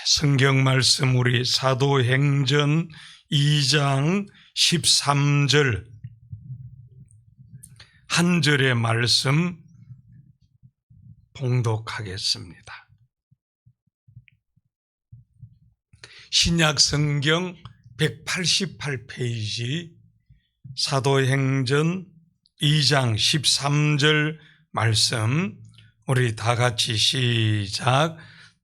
성경 말씀 우리 사도행전 2장 13절 한 절의 말씀 봉독하겠습니다. 신약 성경 188페이지 사도행전 2장 13절 말씀 우리 다 같이 시작.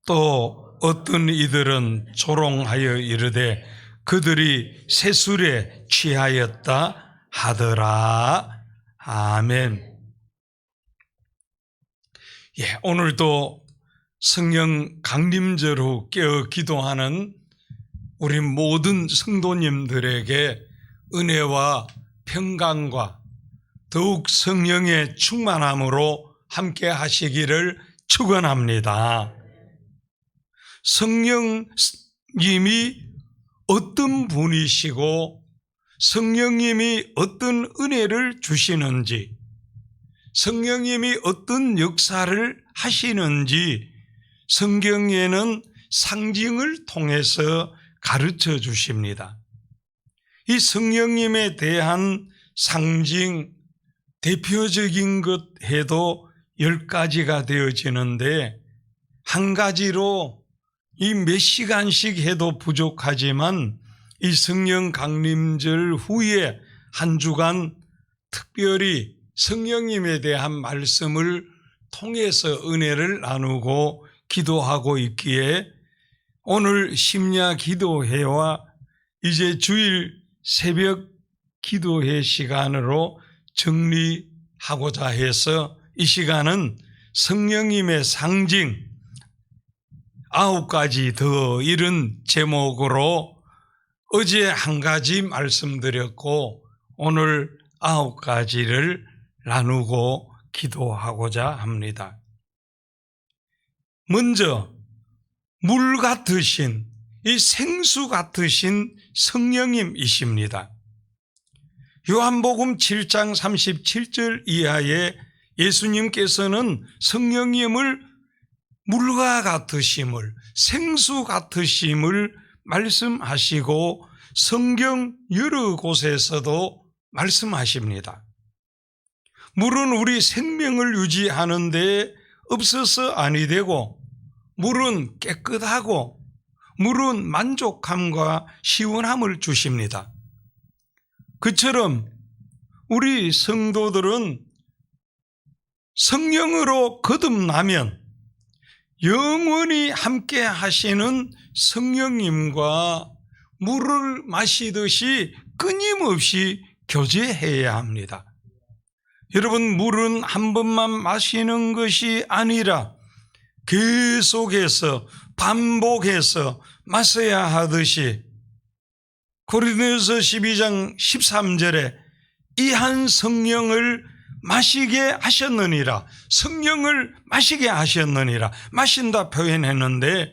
또 어떤 이들은 조롱하여 이르되 그들이 세술에 취하였다 하더라. 아멘. 오늘도 성령 강림절 후 깨어 기도하는 우리 모든 성도님들에게 은혜와 평강과 더욱 성령의 충만함으로 함께 하시기를 축원합니다. 성령님이 어떤 분이시고 성령님이 어떤 은혜를 주시는지, 성령님이 어떤 역사를 하시는지 성경에는 상징을 통해서 가르쳐 주십니다. 이 성령님에 대한 상징, 대표적인 것 해도 10가지가 되어지는데 한 가지로 이 몇 시간씩 해도 부족하지만 이 성령 강림절 후에 한 주간 특별히 성령님에 대한 말씀을 통해서 은혜를 나누고 기도하고 있기에 오늘 심야 기도회와 이제 주일 새벽 기도회 시간으로 정리하고자 해서 이 시간은 성령님의 상징 9가지 더 이런 제목으로 어제 한 가지 말씀드렸고 오늘 9가지를 나누고 기도하고자 합니다. 먼저 물 같으신 이 생수 같으신 성령님이십니다. 요한복음 7장 37절 이하에 예수님께서는 성령님을 물과 같으심을, 생수 같으심을 말씀하시고 성경 여러 곳에서도 말씀하십니다. 물은 우리 생명을 유지하는 데 없어서 아니 되고 물은 깨끗하고 물은 만족함과 시원함을 주십니다. 그처럼 우리 성도들은 성령으로 거듭나면 영원히 함께 하시는 성령님과 물을 마시듯이 끊임없이 교제해야 합니다. 여러분, 물은 한 번만 마시는 것이 아니라 계속해서 반복해서 마셔야 하듯이 고린도서 12장 13절에 이 한 성령을 마시게 하셨느니라, 성령을 마시게 하셨느니라, 마신다 표현했는데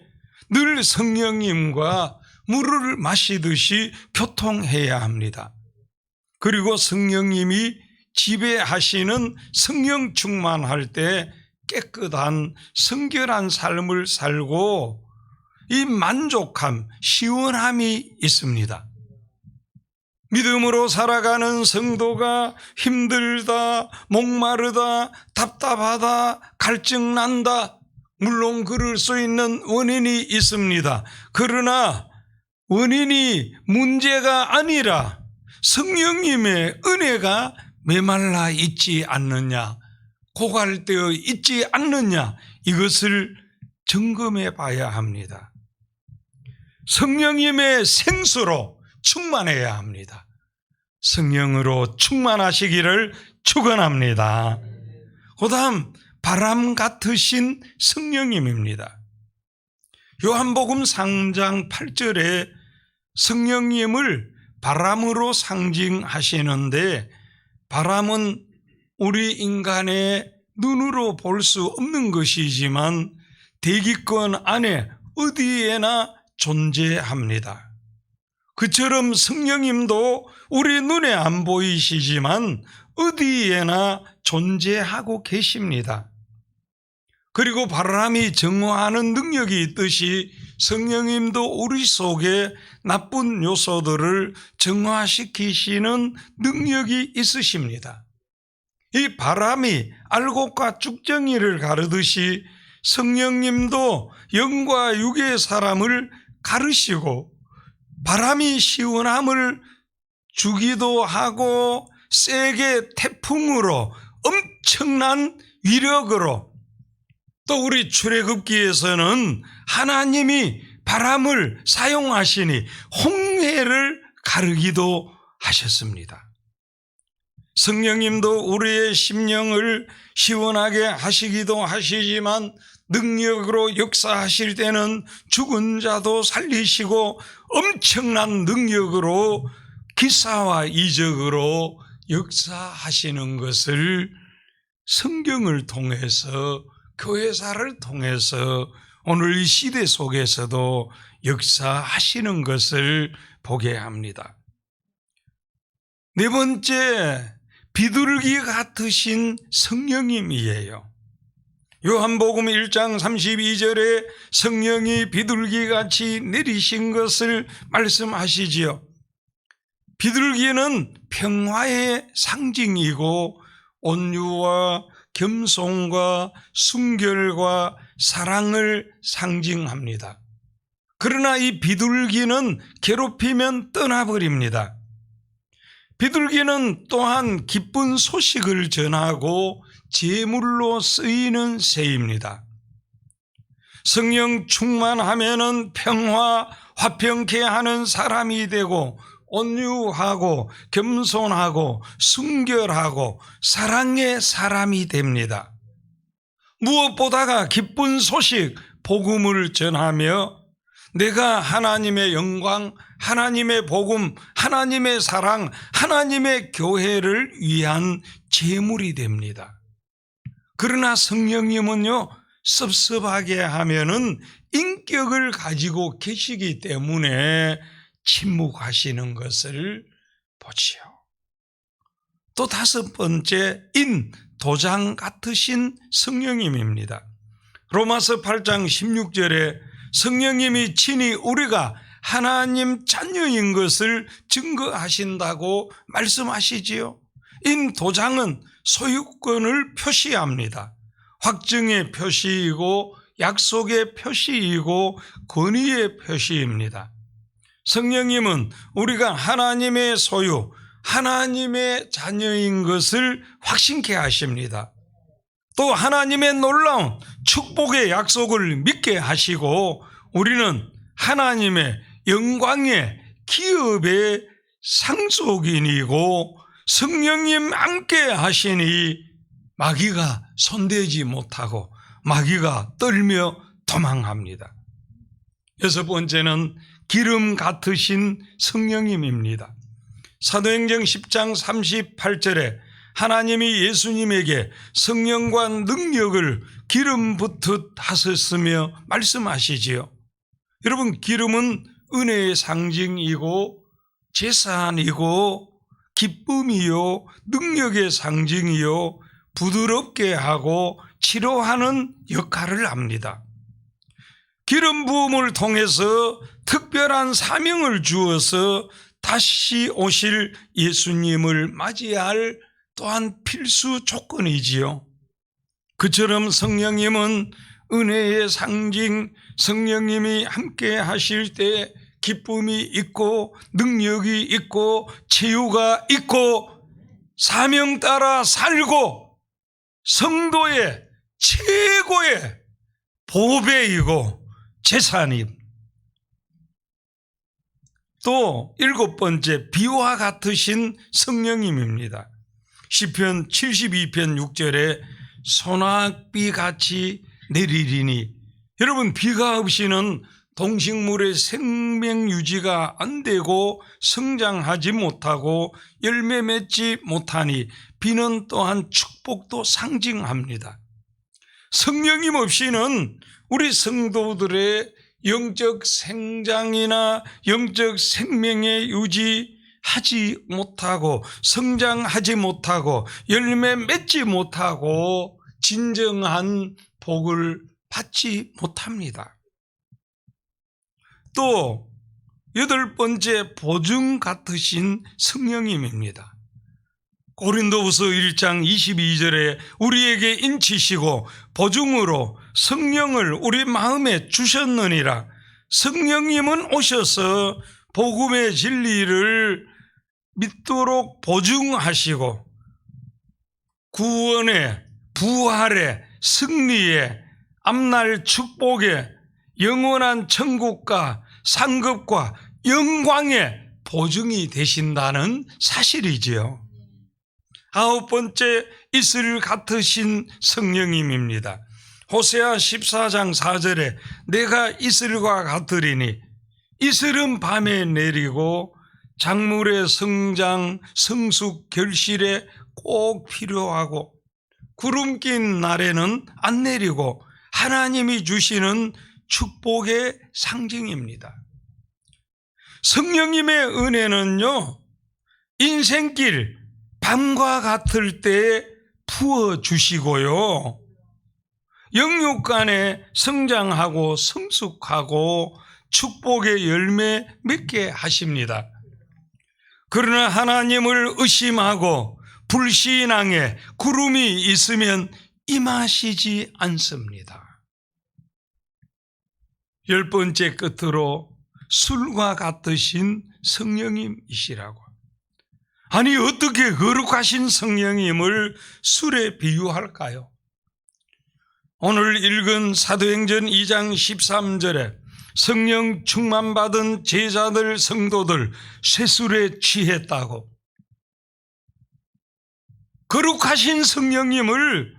늘 성령님과 물을 마시듯이 교통해야 합니다. 그리고 성령님이 지배하시는 성령 충만할 때 깨끗한 성결한 삶을 살고 이 만족함, 시원함이 있습니다. 믿음으로 살아가는 성도가 힘들다, 목마르다, 답답하다, 갈증난다, 물론 그럴 수 있는 원인이 있습니다. 그러나 원인이 문제가 아니라 성령님의 은혜가 메말라 있지 않느냐, 고갈되어 있지 않느냐, 이것을 점검해 봐야 합니다. 성령님의 생수로 충만해야 합니다. 성령으로 충만하시기를 축원합니다. 그 다음 바람 같으신 성령님입니다. 요한복음 3장 8절에 성령님을 바람으로 상징하시는데 바람은 우리 인간의 눈으로 볼 수 없는 것이지만 대기권 안에 어디에나 존재합니다. 그처럼 성령님도 우리 눈에 안 보이시지만 어디에나 존재하고 계십니다. 그리고 바람이 정화하는 능력이 있듯이 성령님도 우리 속에 나쁜 요소들을 정화시키시는 능력이 있으십니다. 이 바람이 알곡과 쭉정이를 가르듯이 성령님도 영과 육의 사람을 가르시고 바람이 시원함을 주기도 하고 세게 태풍으로 엄청난 위력으로, 또 우리 출애굽기에서는 하나님이 바람을 사용하시니 홍해를 가르기도 하셨습니다. 성령님도 우리의 심령을 시원하게 하시기도 하시지만 능력으로 역사하실 때는 죽은 자도 살리시고 엄청난 능력으로 기사와 이적으로 역사하시는 것을 성경을 통해서, 교회사를 통해서 오늘 이 시대 속에서도 역사하시는 것을 보게 합니다. 네 번째, 비둘기 같으신 성령님이에요. 요한복음 1장 32절에 성령이 비둘기같이 내리신 것을 말씀하시지요. 비둘기는 평화의 상징이고 온유와 겸손과 순결과 사랑을 상징합니다. 그러나 이 비둘기는 괴롭히면 떠나버립니다. 비둘기는 또한 기쁜 소식을 전하고 제물로 쓰이는 새입니다. 성령 충만하면은 평화, 화평케 하는 사람이 되고 온유하고 겸손하고 순결하고 사랑의 사람이 됩니다. 무엇보다가 기쁜 소식, 복음을 전하며 내가 하나님의 영광, 하나님의 복음, 하나님의 사랑, 하나님의 교회를 위한 제물이 됩니다. 그러나 성령님은요, 섭섭하게 하면은 인격을 가지고 계시기 때문에 침묵하시는 것을 보지요. 또 다섯 번째, 도장 같으신 성령님입니다. 로마서 8장 16절에 성령님이 친히 우리가 하나님 자녀인 것을 증거하신다고 말씀하시지요. 도장은 소유권을 표시합니다. 확증의 표시이고 약속의 표시이고 권위의 표시입니다. 성령님은 우리가 하나님의 소유, 하나님의 자녀인 것을 확신케 하십니다. 또 하나님의 놀라운 축복의 약속을 믿게 하시고 우리는 하나님의 영광의 기업의 상속인이고 성령님 함께 하시니 마귀가 손대지 못하고 마귀가 떨며 도망합니다. 여섯 번째는 기름 같으신 성령님입니다. 사도행전 10장 38절에 하나님이 예수님에게 성령과 능력을 기름 붓듯 하셨으며 말씀하시지요. 여러분, 기름은 은혜의 상징이고 제사이고 기쁨이요 능력의 상징이요 부드럽게 하고 치료하는 역할을 합니다. 기름 부음을 통해서 특별한 사명을 주어서 다시 오실 예수님을 맞이할 또한 필수 조건이지요. 그처럼 성령님은 은혜의 상징, 성령님이 함께 하실 때 기쁨이 있고 능력이 있고 치유가 있고 사명 따라 살고 성도의 최고의 보배이고 재산입니다. 또 일곱 번째, 비와 같으신 성령님입니다. 시편 72편 6절에 소낙비 같이 내리리니, 여러분, 비가 없이는 동식물의 생명 유지가 안 되고 성장하지 못하고 열매 맺지 못하니 비는 또한 축복도 상징합니다. 성령님 없이는 우리 성도들의 영적 성장이나 영적 생명의 유지하지 못하고 성장하지 못하고 열매 맺지 못하고 진정한 복을 받지 못합니다. 또 8번째 보증 같으신 성령님입니다. 고린도후서 1장 22절에 우리에게 인치시고 보증으로 성령을 우리 마음에 주셨느니라. 성령님은 오셔서 복음의 진리를 믿도록 보증하시고 구원의, 부활의, 승리의, 앞날 축복의, 영원한 천국과 상급과 영광의 보증이 되신다는 사실이지요. 9번째 이슬 같으신 성령님입니다. 호세아 14장 4절에 내가 이슬과 같으리니 이슬은 밤에 내리고 작물의 성장, 성숙, 결실에 꼭 필요하고 구름 낀 날에는 안 내리고 하나님이 주시는 축복의 상징입니다. 성령님의 은혜는요, 인생길 밤과 같을 때 부어주시고요, 영육간에 성장하고 성숙하고 축복의 열매 맺게 하십니다. 그러나 하나님을 의심하고 불신앙에 구름이 있으면 임하시지 않습니다. 10번째 끝으로 술과 같으신 성령님이시라고. 아니, 어떻게 거룩하신 성령님을 술에 비유할까요? 오늘 읽은 사도행전 2장 13절에 성령 충만받은 제자들, 성도들 쇠술에 취했다고. 거룩하신 성령님을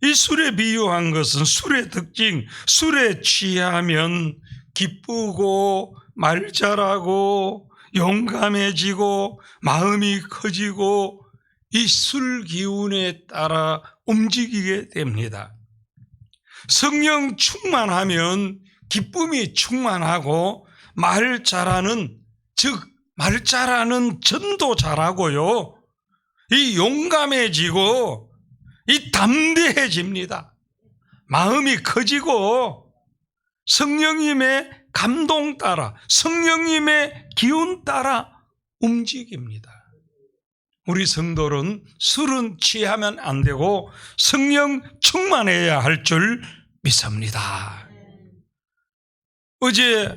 이 술에 비유한 것은 술의 특징, 술에 취하면 기쁘고 말 잘하고 용감해지고 마음이 커지고 이 술 기운에 따라 움직이게 됩니다. 성령 충만하면 기쁨이 충만하고 말 잘하는, 즉 말 잘하는 전도 잘하고요, 이 용감해지고 이 담대해집니다. 마음이 커지고 성령님의 감동 따라, 성령님의 기운 따라 움직입니다. 우리 성도는 술은 취하면 안 되고 성령 충만해야 할 줄 믿습니다. 어제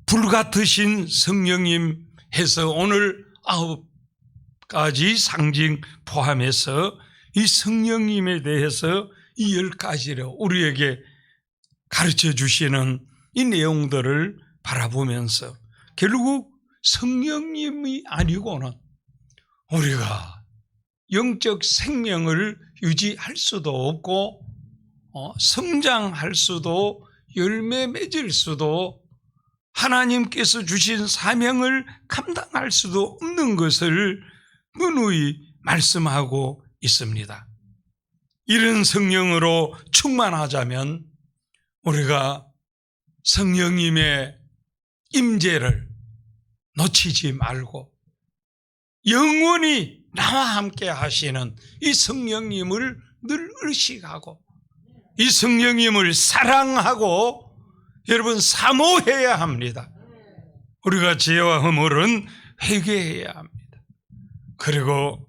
불같으신 성령님 해서 오늘 9가지 상징 포함해서 이 성령님에 대해서 이 10가지로 우리에게 가르쳐 주시는 이 내용들을 바라보면서 결국 성령님이 아니고는 우리가 영적 생명을 유지할 수도 없고 성장할 수도 열매 맺을 수도 하나님께서 주신 사명을 감당할 수도 없는 것을 누누이 말씀하고 있습니다. 이런 성령으로 충만하자면 우리가 성령님의 임재를 놓치지 말고 영원히 나와 함께 하시는 이 성령님을 늘 의식하고 이 성령님을 사랑하고 여러분 사모해야 합니다. 우리가 죄와 허물은 회개해야 합니다. 그리고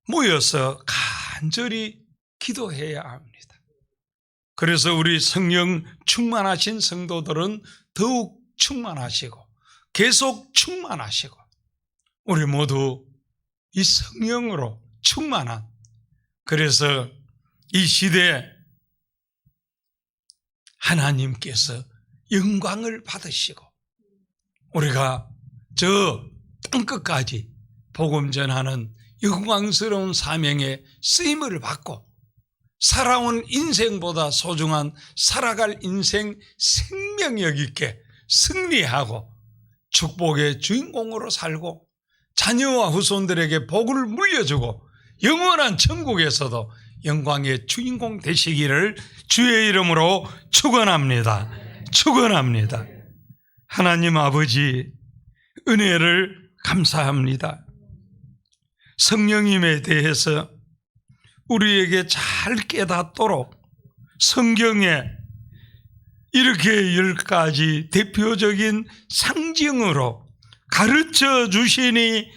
모여서 간절히 기도해야 합니다. 그래서 우리 성령 충만하신 성도들은 더욱 충만하시고 계속 충만하시고 우리 모두 이 성령으로 충만한, 그래서 이 시대에 하나님께서 영광을 받으시고 우리가 저 땅끝까지 복음 전하는 영광스러운 사명에 쓰임을 받고 살아온 인생보다 소중한 살아갈 인생 생명력 있게 승리하고 축복의 주인공으로 살고 자녀와 후손들에게 복을 물려주고 영원한 천국에서도 영광의 주인공 되시기를 주의 이름으로 축원합니다. 축원합니다. 하나님 아버지 은혜를 감사합니다. 성령님에 대해서 우리에게 잘 깨닫도록 성경에 이렇게 10가지 대표적인 상징으로 가르쳐 주시니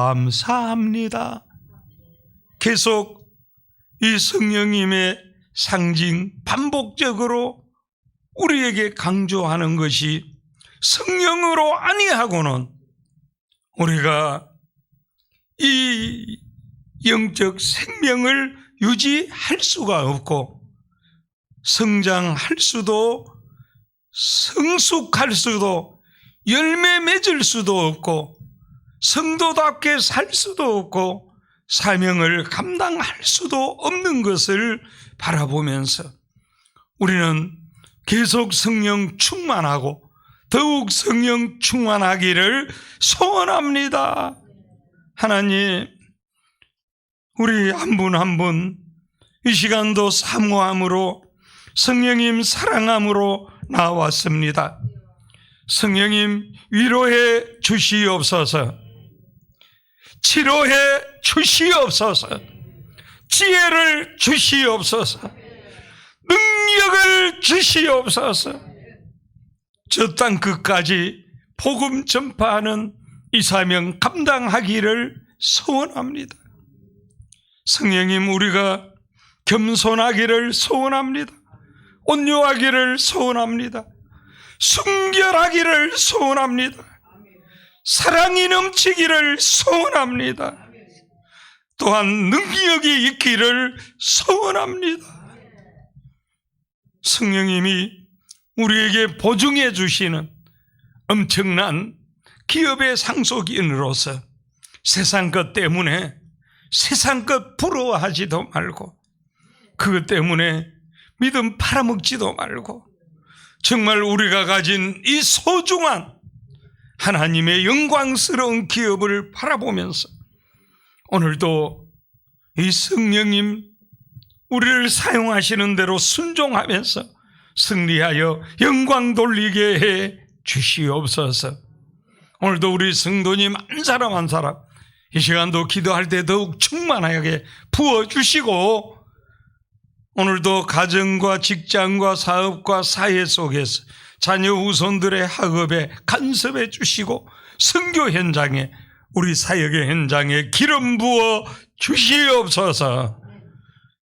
감사합니다. 계속 이 성령님의 상징 반복적으로 우리에게 강조하는 것이 성령으로 아니하고는 우리가 이 영적 생명을 유지할 수가 없고 성장할 수도 성숙할 수도 열매 맺을 수도 없고 성도답게 살 수도 없고 사명을 감당할 수도 없는 것을 바라보면서 우리는 계속 성령 충만하고 더욱 성령 충만하기를 소원합니다. 하나님, 우리 한 분 한 분 이 시간도 사모함으로 성령님 사랑함으로 나왔습니다. 성령님 위로해 주시옵소서, 치료해 주시옵소서, 지혜를 주시옵소서, 능력을 주시옵소서. 저 땅 끝까지 복음 전파하는 이 사명 감당하기를 소원합니다. 성령님, 우리가 겸손하기를 소원합니다. 온유하기를 소원합니다. 순결하기를 소원합니다. 사랑이 넘치기를 소원합니다. 또한 능력이 있기를 소원합니다. 성령님이 우리에게 보증해 주시는 엄청난 기업의 상속인으로서 세상 것 때문에 세상 것 부러워하지도 말고 그것 때문에 믿음 팔아먹지도 말고 정말 우리가 가진 이 소중한 하나님의 영광스러운 기업을 바라보면서 오늘도 이 성령님 우리를 사용하시는 대로 순종하면서 승리하여 영광 돌리게 해 주시옵소서. 오늘도 우리 성도님 한 사람 한 사람 이 시간도 기도할 때 더욱 충만하게 부어주시고 오늘도 가정과 직장과 사업과 사회 속에서 자녀 후손들의 학업에 간섭해 주시고 선교 현장에 우리 사역의 현장에 기름 부어 주시옵소서.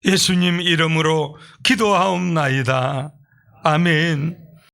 예수님 이름으로 기도하옵나이다. 아멘.